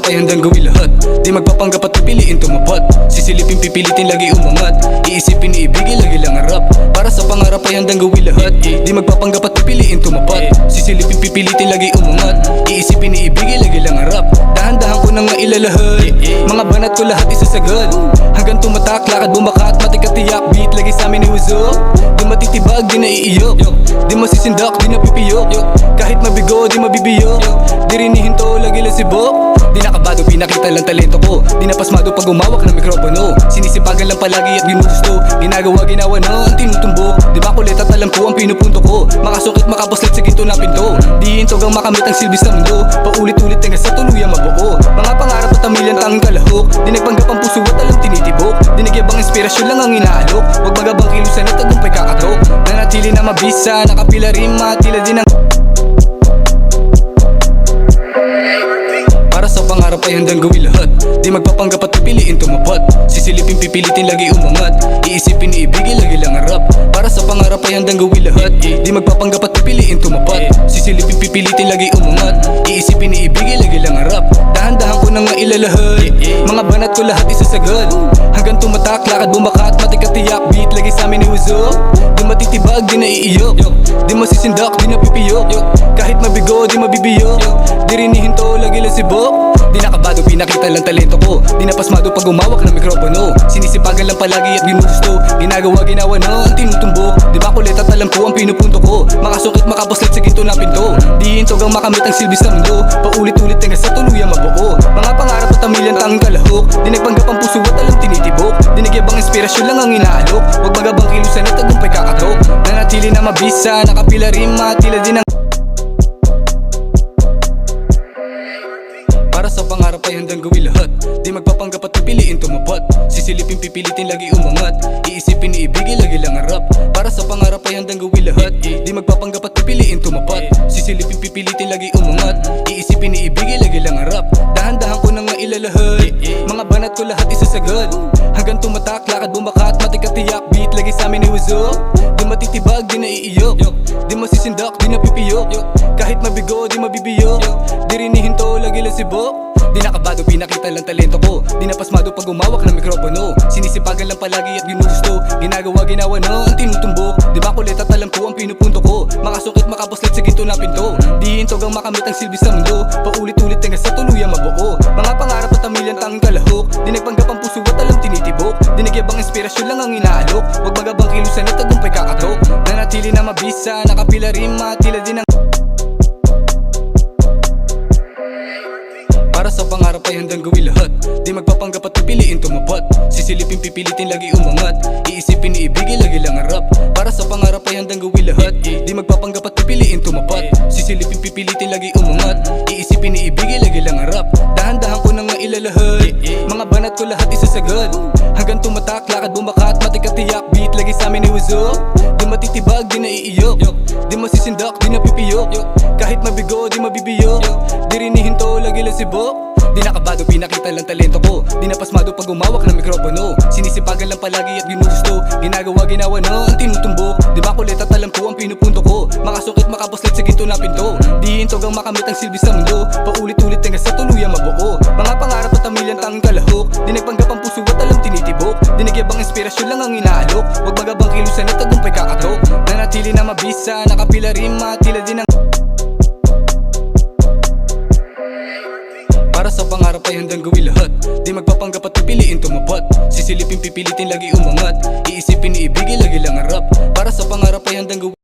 pangarap ay handang gawin lahat. Di magpapanggap at pipiliin tumapat. Sisilipin pipilitin lagi umangat. Iisipin iibigin lagi lang harap. Para sa pangarap ay handang gawin lahat. Di magpapanggap at pipiliin tumapat. Sisilipin pipilitin lagi umangat. Iisipin iibigin lagi lang harap. Dahan-dahan ko nang mailalahat. Mga banat ko lahat isasagad. Hanggang tumatak, lakad bumakat, matikatiyak, beat lagi sa amin iwazok. Di matitibag, di naiiyok. Di masisindak, di napipiyok. Kahit mabigo, di mabibiyo. Di rinihinto, lagi lang sibok. Di nakabado, pinakita lang talento ko. Di napasmado pag umawak ng mikropono. Sinisipagan lang palagi at ginugusto. Ginagawa, ginawa na ang tinutumbok. Di makulit at alam ko ang pinupunto ko. Makasukit, makapuslit sa ginto na pinto. Di hintog ang makamit ang silbi sa mundo. Paulit-ulit hanggang sa tuluyan mabuo. Mga pangarap at amilyan tanging kalahok. Di nagpanggap ang puso at alam tinitibok. Di nagyabang inspirasyon lang ang inaalok. Huwag magabang kilusan at tagumpay kakatok. Nanatili na mabisa, nakapila rima, tila din ang para sa pangarap ay handang gawin lahat. Di magpapanggap at pipiliin tumapat. Sisilipin pipilitin lagi umangat. Iisipin iibigin lagi lang harap. Para sa pangarap ay handang gawin lahat. Di magpapanggap at pipiliin tumapat. Sisilipin pipilitin lagi umangat. Iisipin iibigin lagi lang harap. Dahan-dahan ko nang mailalahat. Mga banat ko lahat isasagad. Hanggang tumatak, lakad bumakat, matikatiyak, beat lagi sa amin iwazok. Di matitibag, di naiiyok. Di masisindak, di napipiyok. Kahit mabigo, di mabibiyo. Di rinihinto, lagi lang sibok. Di nakabado, pinakita lang talento ko. Di napasmado pag umawak ng mikropono. Sinisipagan lang palagi at ginugusto. Ginagawa, ginawa na ang tinutumbok. Di makulit at alam ko ang pinupunto ko. Makasukit, makapuslit sa ginto na pinto. Di hintog ang makamit ang silbi sa mundo. Paulit-ulit hanggang sa tuluyan mabuo. Mga pangarap at amilyan tanging kalahok. Di nagpanggap ang puso at alam tinitibok. Di nagyabang inspirasyon lang ang inaalok. Huwag magabang kilusan at tagumpay kakatok. Nanatili na mabisa, nakapila rima, tila din ang para sa pangarap ay handang gawin lahat. Di magpapanggap at pipiliin tumapat. Sisilipin pipilitin lagi umangat. Iisipin iibigin lagi lang harap. Para sa pangarap ay handang gawin lahat. Di magpapanggap at pipiliin tumapat. Sisilipin pipilitin lagi umangat. Iisipin iibigin lagi lang harap. Dahan-dahan ko nang mailalahat. Mga banat ko lahat isasagad. Hanggang tumatak, lakad bumakat, matikatiyak, beat lagi sa amin iwazok. Di matitibag, di naiiyok. Di masisindak, di napipiyok. Kahit mabigo, di mabibiyo. Di rinihinto, lagi lang sibok. Di nakabado, pinakita lang talento ko. Di napasmado pag umawak ng mikropono. Sinisipagan lang palagi at ginugusto. Ginagawa, ginawa na ang tinutumbok. Di makulit at alam ko ang pinupunto ko. Makasukit, makapuslit sa ginto na pinto. Di hintog ang makamit ang silbi sa mundo. Paulit-ulit hanggang sa tuluyan mabuo. Mga pangarap at amilyan tanging kalahok. Di nagpanggap ang puso at alam tinitibok. Di nagyabang inspirasyon lang ang inaalok. Huwag magabang kilusan at tagumpay kakatok. Nanatili na mabisa, nakapila rima, tila din ang para sa pangarap ay handang gawin lahat. Di magpapanggap at pipiliin tumapat. Sisilipin pipilitin lagi umangat. Iisipin iibigin lagi lang harap. Para sa pangarap ay handang gawin lahat. Di magpapanggap at pipiliin tumapat. Sisilipin pipilitin lagi umangat. Iisipin iibigin lagi lang harap. Dahan-dahan ko nang mailalahat. Mga banat ko lahat isasagad. Hanggang tumatak, lakad bumakat, matikatiyak, beat lagi sa amin iwazok. Di matitibag, di naiiyok. Di masisindak, di napipiyok. Kahit mabigo, di mabibiyo. Di rinihinto, lagi lang sibok. Di nakabado, pinakita lang talento ko. Di napasmado pag umawak ng mikropono. Sinisipagan lang palagi at ginugusto. Ginagawa, ginawa na ang tinutumbok. Di makulit at alam ko ang pinupunto ko. Makasukit, makapuslit sa ginto na pinto. Di hintog ang makamit ang silbi sa mundo. Paulit-ulit hanggang sa tuluyan mabuo. Mga pangarap at amilyan tanging kalahok. Di nagpanggap ang puso at alam tinitibok. Di nagyabang inspirasyon lang ang inaalok. Huwag magabang kilusan at tagumpay kakatok. Nanatili na mabisa, nakapila rima, tila din ang para sa pangarap ay handang gawin lahat. Di magpapanggap at pipiliin tumapat. Sisilipin pipilitin lagi umangat. Iisipin iibigin lagi lang harap. Para sa pangarap ay handang gawin